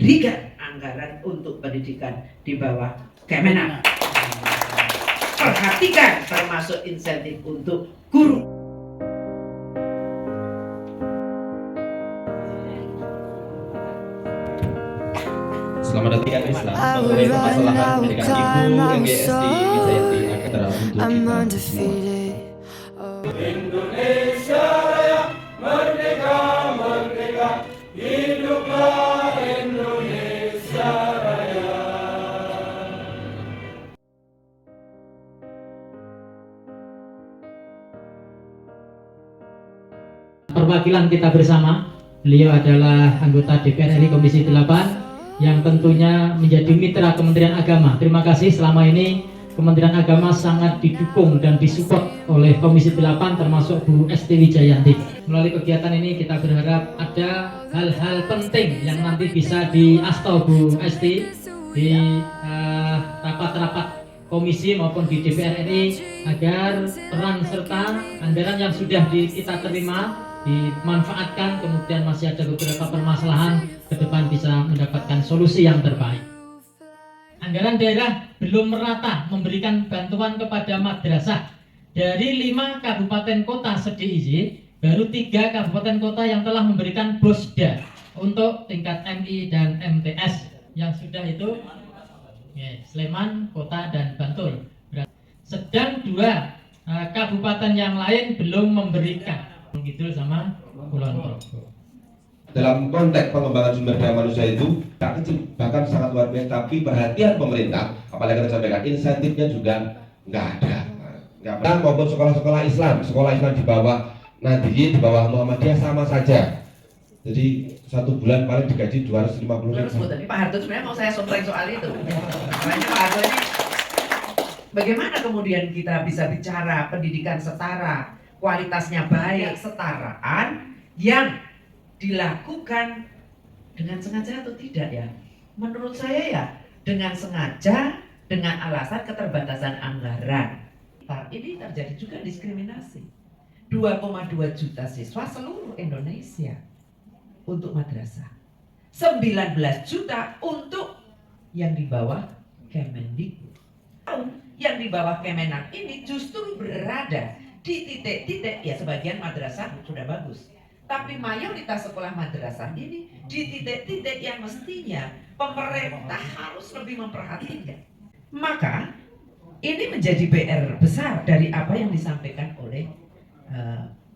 berikan anggaran untuk pendidikan di bawah Kemenak. Perhatikan termasuk insentif untuk guru. Selamat datang Islam mengenai permasalahan pendidikan Ibu MGSD Wijayanti Akadra untuk kita semua. Indonesia Raya merdeka, merdeka, hiduplah Indonesia Raya. Perwakilan kita bersama, beliau adalah anggota DPR RI Komisi 8 yang tentunya menjadi mitra Kementerian Agama. Terima kasih selama ini Kementerian Agama sangat didukung dan disupport oleh Komisi 8 termasuk Bu Esti Wijayanti. Melalui kegiatan ini kita berharap ada hal-hal penting yang nanti bisa diasto Bu Esti di rapat-rapat komisi maupun di DPR RI agar peran serta anggaran yang sudah kita terima dimanfaatkan, kemudian masih ada beberapa permasalahan ke depan bisa mendapatkan solusi yang terbaik. Anggaran daerah belum merata memberikan bantuan kepada madrasah. Dari 5 kabupaten kota se-DIY, baru 3 kabupaten kota yang telah memberikan BOSDA untuk tingkat MI dan MTS. Yang sudah itu Sleman, Kota, dan Bantul. Sedang 2 kabupaten yang lain belum memberikan. Gitu sama Kulon Progo. Dalam konteks pengembangan sumber daya manusia itu tak kecil, bahkan sangat luar biasa. Tapi perhatian pemerintah, apalagi kita sampaikan, insentifnya juga nggak ada. Nggak pernah, maupun sekolah-sekolah Islam di bawah Nadiyin, di bawah Muhammadiyah sama saja. Jadi 1 bulan paling digaji 250.000. Tapi Pak Harto sebenarnya mau saya sompleng soal itu. Makanya Pak Harto ini, bagaimana kemudian kita bisa bicara pendidikan setara, kualitasnya baik, setaraan yang dilakukan dengan sengaja atau tidak ya? Menurut saya ya dengan sengaja, dengan alasan keterbatasan anggaran. Ini terjadi juga diskriminasi. 2,2 juta siswa seluruh Indonesia untuk madrasah. 19 juta untuk yang di bawah Kemendikbud. Yang di bawah Kemenak ini justru berada di titik-titik, ya sebagian madrasah sudah bagus, tapi mayoritas sekolah madrasah ini di titik-titik yang mestinya pemerintah harus lebih memperhatikan. Maka ini menjadi PR besar dari apa yang disampaikan oleh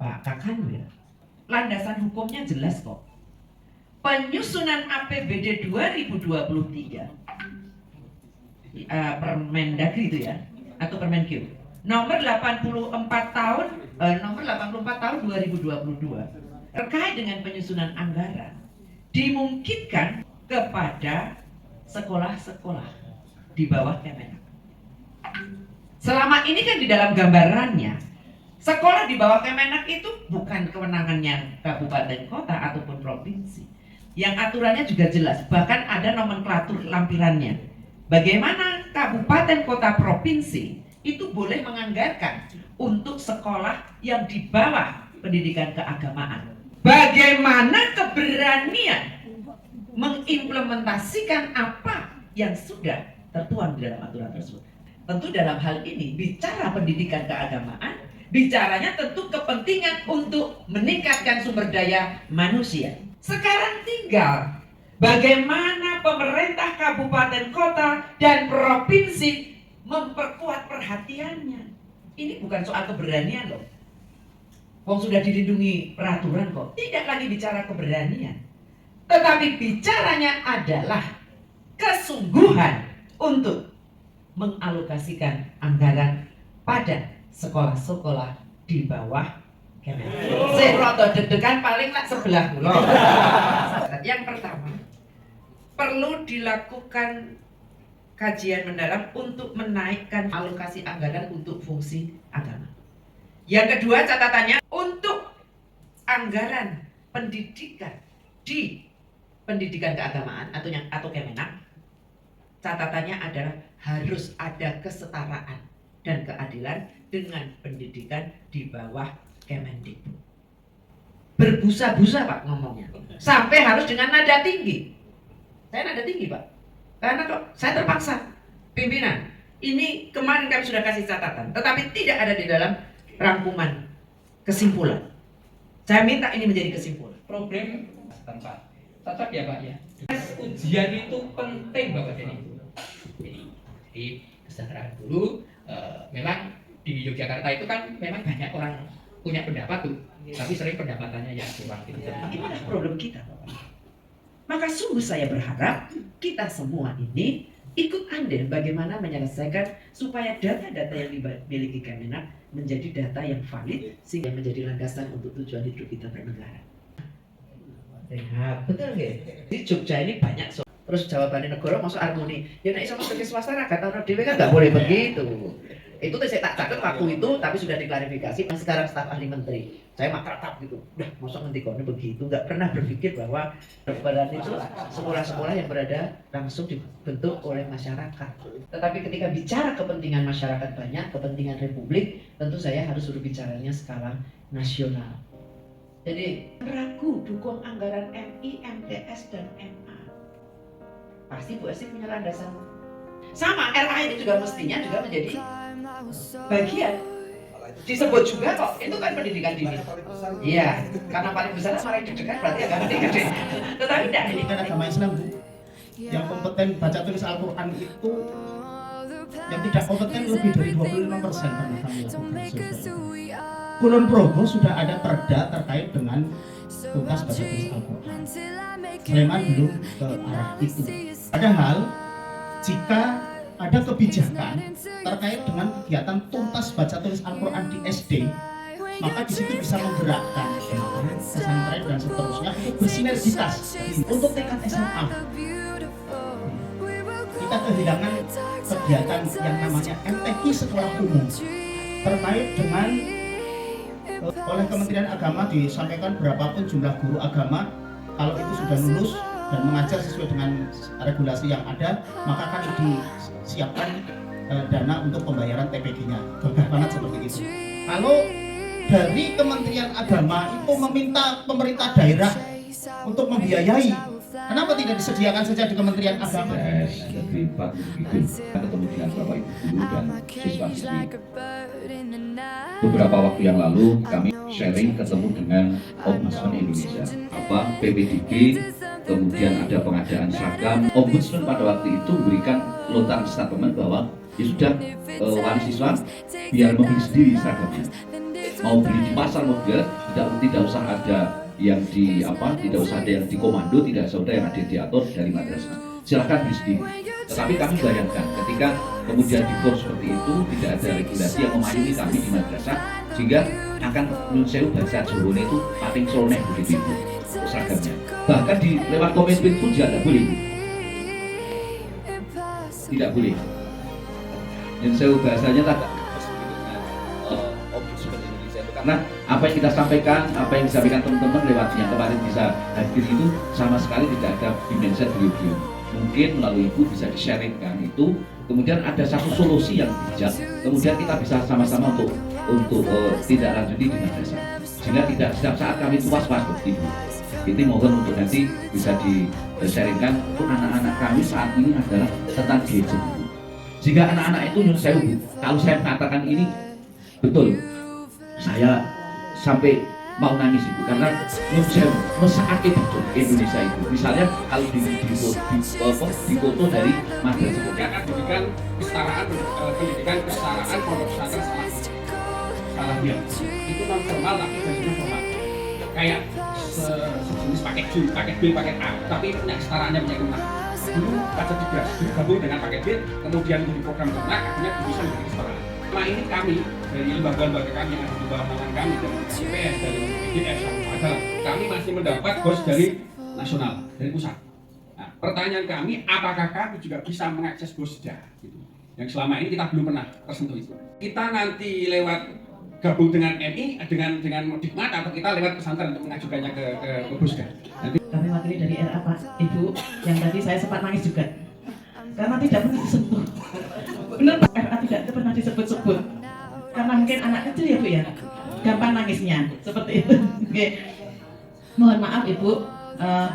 Pak Kakanwil. Landasan hukumnya jelas kok. Penyusunan APBD 2023 Permendagri itu ya, atau Permenkyu nomor 84 tahun 2022 terkait dengan penyusunan anggaran dimungkinkan kepada sekolah-sekolah di bawah Kemenak. Selama ini kan di dalam gambarannya sekolah di bawah Kemenak itu bukan kewenangannya kabupaten kota ataupun provinsi. Yang aturannya juga jelas, bahkan ada nomenklatur lampirannya. Bagaimana kabupaten kota provinsi itu boleh menganggarkan untuk sekolah yang di bawah pendidikan keagamaan. Bagaimana keberanian mengimplementasikan apa yang sudah tertuang di dalam aturan tersebut. Tentu dalam hal ini bicara pendidikan keagamaan, bicaranya tentu kepentingan untuk meningkatkan sumber daya manusia. Sekarang tinggal bagaimana pemerintah kabupaten kota dan provinsi memperkuat perhatiannya. Ini bukan soal keberanian loh. Wong sudah dilindungi peraturan kok. Tidak lagi bicara keberanian. Tetapi bicaranya adalah kesungguhan untuk mengalokasikan anggaran pada sekolah-sekolah di bawah Kemenak. Saya roto deg-degan paling nak sebelah kula. Yang pertama, perlu dilakukan kajian mendalam untuk menaikkan alokasi anggaran untuk fungsi agama. Yang kedua catatannya untuk anggaran pendidikan di pendidikan keagamaan atau Kemenak, catatannya adalah harus ada kesetaraan dan keadilan dengan pendidikan di bawah Kemendikbud. Berbusa-busa Pak ngomongnya, sampai harus dengan nada tinggi. Saya nada tinggi Pak. Karena kok saya terpaksa. Pimpinan, ini kemarin kami sudah kasih catatan, tetapi tidak ada di dalam rangkuman kesimpulan. Saya minta ini menjadi kesimpulan. Problem tempat tetap ya Pak ya. Ujian itu penting Bapak Denny. Jadi kesejahteraan guru memang di Yogyakarta itu kan memang banyak orang punya pendapat tuh, tapi sering pendapatannya yang kurang gitu. Inilah problem kita Bapak. Maka sungguh saya berharap kita semua ini ikut andil bagaimana menyelesaikan supaya data-data yang dimiliki Kemenak menjadi data yang valid sehingga menjadi landasan untuk tujuan hidup kita bernegara. Ya, betul nggak? Di Jogja ini banyak terus jawabannya negara masuk harmoni. Ya nek iso masuk ke swasta ra kata orang dhewe kan nggak boleh begitu. Itu tuh saya tak catat waktu itu tapi sudah diklarifikasi sekarang staf ahli menteri. Saya makratap gitu. Udah masuk ngendikonnya begitu, nggak pernah berpikir bahwa kedokteran itu sekolah-sekolah yang berada langsung dibentuk oleh masyarakat. Tetapi ketika bicara kepentingan masyarakat banyak, kepentingan republik, tentu saya harus berbicaranya skala nasional. Jadi ragu dukung anggaran MI, MTS dan MA. Pasti Bu Esti punya landasan. Sama RA ini juga mestinya juga menjadi bagian. Disebut juga kok, itu kan pendidikan dini. Iya, karena paling besar malah deg-degan berarti agak gede. Tetapi tidak ini kan agama Islam Bu. Yang kompeten baca tulis Al-Quran itu yang tidak kompeten lebih dari 25% pernah kami lakukan. Kulon Progo sudah ada perda terkait dengan tuntas baca tulis Al-Quran. Sleman belum ke arah itu. Padahal jika ada kebijakan terkait dengan kegiatan tuntas baca tulis Al-Quran di SD, maka di situ bisa menggerakkan pesantren dan seterusnya untuk bersinergitas. Untuk tingkat SMA, kita kehilangan kegiatan yang namanya MTQ sekolah umum terkait dengan oleh Kementerian Agama disampaikan berapapun jumlah guru agama kalau itu sudah lulus dan mengajar sesuai dengan regulasi yang ada, maka akan disiapkan dana untuk pembayaran TPG-nya. Gagah banget seperti itu. Kalau dari Kementerian Agama itu meminta pemerintah daerah untuk membiayai, kenapa tidak disediakan saja di Kementerian Agama? Lebih bagus itu ketemu dengan Bapak Ibu guru dan siswa-siswi. Beberapa waktu yang lalu kami sharing ketemu dengan Ombudsman Indonesia, PPDB, kemudian ada pengadaan seragam. Ombudsman pada waktu itu memberikan lontaran statement bahwa ya sudah wali siswa biar membeli sendiri seragamnya. Mau beli di pasar mobil, tidak usah ada yang tidak usah ada yang dikomando, tidak usah ada yang ada diatur dari madrasah. Silakan beli sendiri. Tetapi kami bayangkan ketika kemudian diatur seperti itu, tidak ada regulasi yang memayungi kami di madrasah, sehingga akan menyewa bahasa Jawa itu pating soleh begitu itu seragamnya. Bahkan di lewat komitmen pun juga tidak boleh. Tidak boleh. Menyewa bahasanya tak Ombudsman Indonesia itu karena apa yang kita sampaikan, apa yang disampaikan teman-teman lewat yang kemarin bisa hadir itu sama sekali tidak ada dimensi beliau. Mungkin melalui Ibu bisa di-sharingkan itu, kemudian ada satu solusi yang bijak, kemudian kita bisa sama-sama untuk tidak lanjuti di madrasah, sehingga tidak setiap saat kami itu was-was begitu. Ini mohon untuk nanti bisa di-sharingkan untuk anak-anak kami saat ini adalah tentang gadget. Sehingga anak-anak itu nyuruh saya, kalau saya mengatakan ini betul, saya sampai mau nangis itu karena saat itu Indonesia itu misalnya kalau di dari madrasah pendidikan kesetaraan pondok pesantren salah dia itu non formal tapi bentuknya formal kayak sejenis paket B paket A tapi punya kesetaraannya punya kemenang dulu baca tugas digabung dengan paket B kemudian menjadi program kemenang akhirnya bisa menjadi kesetaraan. Nah ini kami dari lembaga-lembaga kami yang ada di bawah naungan kami dari CPS, dari BPS adalah kami masih mendapat bos dari nasional, dari pusat. Nah, pertanyaan kami, apakah kami juga bisa mengakses bos sejarah? Gitu. Yang selama ini kita belum pernah tersentuh itu. Kita nanti lewat gabung dengan MI, dengan Mudikmat atau kita lewat pesantren untuk mengajukannya ke Bosda. Kami wakili dari RA Pak, Ibu, yang tadi saya sempat nangis juga karena tidak pernah disentuh. Benar Pak, RA tidak pernah disebut-sebut karena mungkin anak kecil ya Bu ya, gampang nangisnya seperti itu. Oke. Mohon maaf Ibu,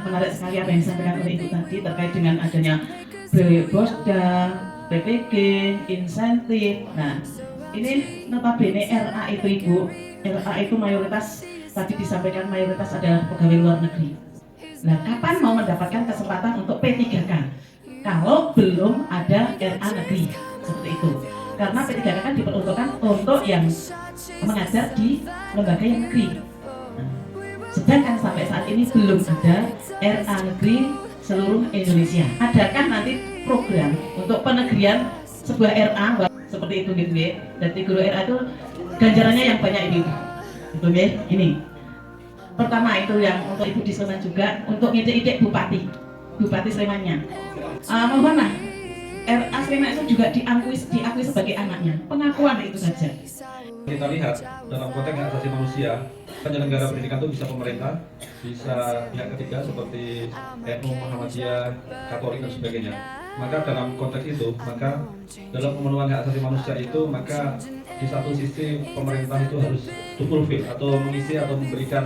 menarik sekali apa yang disampaikan oleh Ibu tadi terkait dengan adanya BOSDA, PPG, insentif. Nah, ini notabene RA itu Ibu, RA itu mayoritas tadi disampaikan mayoritas adalah pegawai luar negeri. Nah, kapan mau mendapatkan kesempatan untuk P3K? Kalau belum ada RA negeri seperti itu. Karena P3K kan diperuntukkan untuk yang mengajar di lembaga yang negeri. Sedangkan sampai saat ini belum ada RA negeri seluruh Indonesia. Adakah nanti program untuk penegrian sebuah RA seperti itu gitu ya? Dan guru RA itu ganjarannya yang banyak ini, gitu ya? Ini pertama itu yang untuk Ibu di Sleman juga untuk ngide-ide Bupati Slemannya. Mohonlah RA Sleman itu juga diakui sebagai anaknya. Pengakuan itu saja. Kita lihat dalam konteks hak asasi manusia, penyelenggara pendidikan itu bisa pemerintah, bisa pihak ketiga seperti NU, Muhammadiyah, Katolik dan sebagainya. Maka dalam konteks itu, maka dalam pemenuhan hak asasi manusia itu, maka di satu sisi pemerintah itu harus to fulfill atau mengisi atau memberikan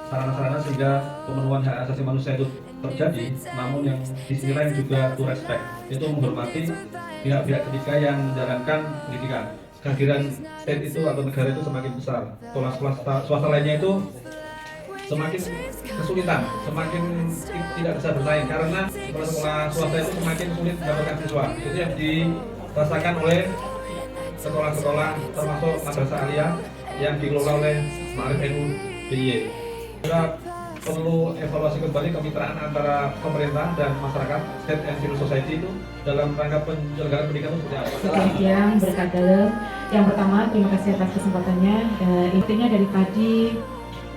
sarana-sarana sehingga pemenuhan hak asasi manusia itu terjadi. Namun yang di sisi lain juga to respect, itu menghormati pihak-pihak ketiga yang menjalankan pendidikan. Kehadiran state itu atau negara itu semakin besar, sekolah-sekolah swasta lainnya itu semakin kesulitan, semakin tidak bisa bersaing karena sekolah-sekolah swasta itu semakin sulit mendapatkan siswa. Itu yang dirasakan oleh sekolah-sekolah termasuk madrasah aliyah yang dikelola oleh Ma'arif NU DIY. Kita perlu evaluasi kembali kemitraan antara pemerintah dan masyarakat, state and civil society itu dalam rangka penyelenggaraan pendidikan itu seperti apa? Selamat siang, berkat dalam. Yang pertama, terima kasih atas kesempatannya. Intinya dari tadi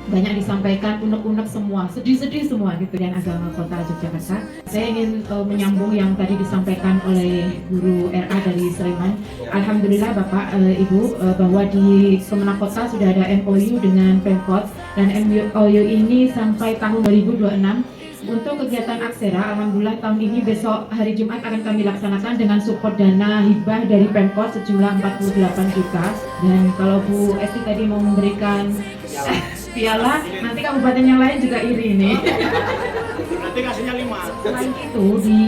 banyak disampaikan unek-unek semua, sedih-sedih semua gitu dan agama Kota Yogyakarta. Saya ingin menyambung yang tadi disampaikan oleh guru RA dari Sleman. Alhamdulillah Bapak, Ibu, bahwa di Kemenak Kota sudah ada MOU dengan Pemkot dan MOU ini sampai tahun 2026. Untuk kegiatan Aksera, alhamdulillah tahun ini besok hari Jumat akan kami laksanakan dengan support dana hibah dari Pemkot sejumlah 48 juta. Dan kalau Bu Esti tadi mau memberikan piala, nanti kabupaten yang lain juga iri nih. Nanti kasihnya 5. Selain itu di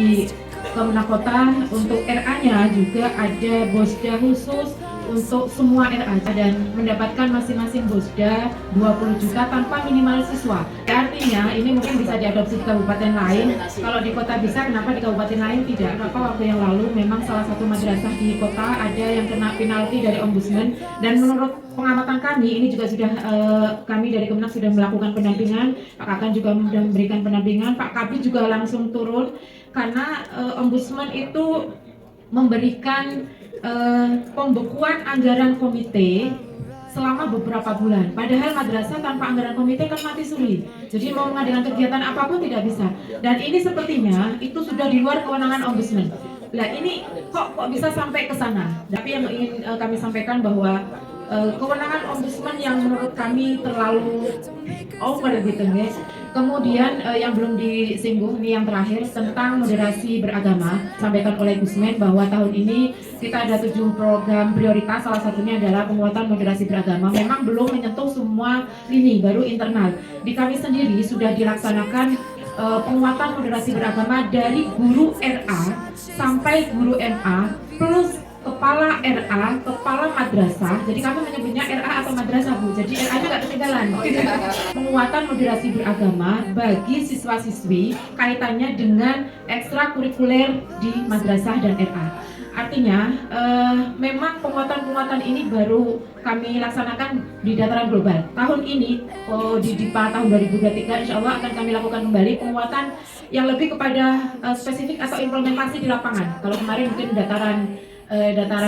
Kemenak Kota untuk RA-nya juga ada bosda khusus untuk semua RA dan mendapatkan masing-masing bosda 20 juta tanpa minimal siswa. Artinya ini mungkin bisa diadopsi di kabupaten lain. Kalau di kota bisa, kenapa di kabupaten lain tidak? Kenapa waktu yang lalu memang salah satu madrasah di kota ada yang kena penalti dari ombudsman dan menurut pengamatan kami ini juga sudah kami dari Kemenak sudah melakukan pendampingan. Pak Kakan juga sudah memberikan pendampingan. Pak Kabid juga langsung turun karena ombudsman itu memberikan pembekuan anggaran komite selama beberapa bulan. Padahal madrasah tanpa anggaran komite kan mati suri. Jadi mau mengadakan kegiatan apapun tidak bisa. Dan ini sepertinya itu sudah di luar kewenangan ombudsman. Nah ini kok bisa sampai ke sana. Tapi yang ingin kami sampaikan bahwa kewenangan ombudsman yang menurut kami terlalu over gitu guys. Kemudian yang belum disinggung ini yang terakhir tentang moderasi beragama, sampaikan oleh Gusmen bahwa tahun ini kita ada 7 program prioritas, salah satunya adalah penguatan moderasi beragama. Memang belum menyentuh semua lini, baru internal. Di kami sendiri sudah dilaksanakan penguatan moderasi beragama dari guru RA sampai guru MA plus kepala RA, kepala madrasah. Jadi kami menyebutnya RA atau madrasah Bu. Jadi RA-nya nggak ketinggalan. Penguatan moderasi beragama bagi siswa-siswi kaitannya dengan ekstrakurikuler di madrasah dan RA. Artinya memang penguatan-penguatan ini baru kami laksanakan di dataran global. Tahun ini di DIPA tahun 2023 insya Allah akan kami lakukan kembali penguatan yang lebih kepada spesifik atau implementasi di lapangan. Kalau kemarin mungkin dataran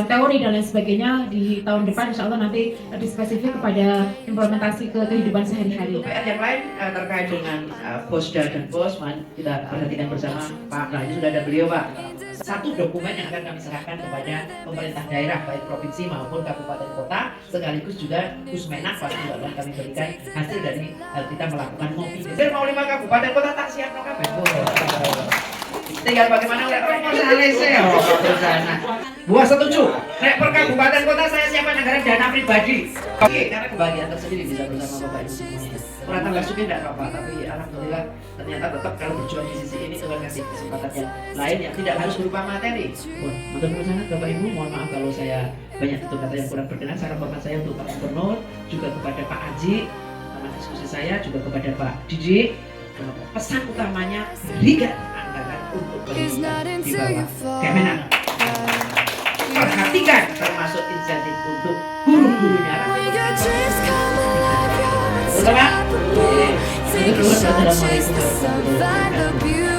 teori dan lain sebagainya, di tahun depan insya Allah nanti lebih spesifik kepada implementasi ke kehidupan sehari-hari. PR yang lain terkait dengan Bosda dan Bosman kita perhatikan bersama Pak. Nah ini sudah ada beliau Pak. Satu dokumen yang akan kami serahkan kepada pemerintah daerah baik provinsi maupun kabupaten kota, sekaligus juga Gusmenak pasti juga akan kami berikan hasil dari kita melakukan mobilisasi mau 5 kabupaten kota tak siap no kabeh. Tinggal bagaimana oleh Romo Saleseo sana. Buah setuju. Nek per kabupaten kota saya siapkan anggaran dana pribadi. Oke, karena kebahagiaan tersendiri bisa bersama Bapak Ibu semuanya. Orang tambah suki tidak apa-apa, tapi alhamdulillah ternyata tetap kalau berjuang di sisi ini Tuhan kasih kesempatan yang lain yang tidak harus berupa materi. Wah, matur sangat Bapak Ibu, mohon maaf kalau saya banyak tutur kata yang kurang berkenan. Saran hormat saya untuk Pak Gubernur, juga kepada Pak Aji, teman diskusi saya, juga kepada Pak Didi. Pesan utamanya berikan anggaran untuk pendidikan di bawah Kemenak. Perhatikan termasuk insentif untuk guru-gurunya. Betul Pak? Assalamualaikum warahmatullahi wabarakatuh.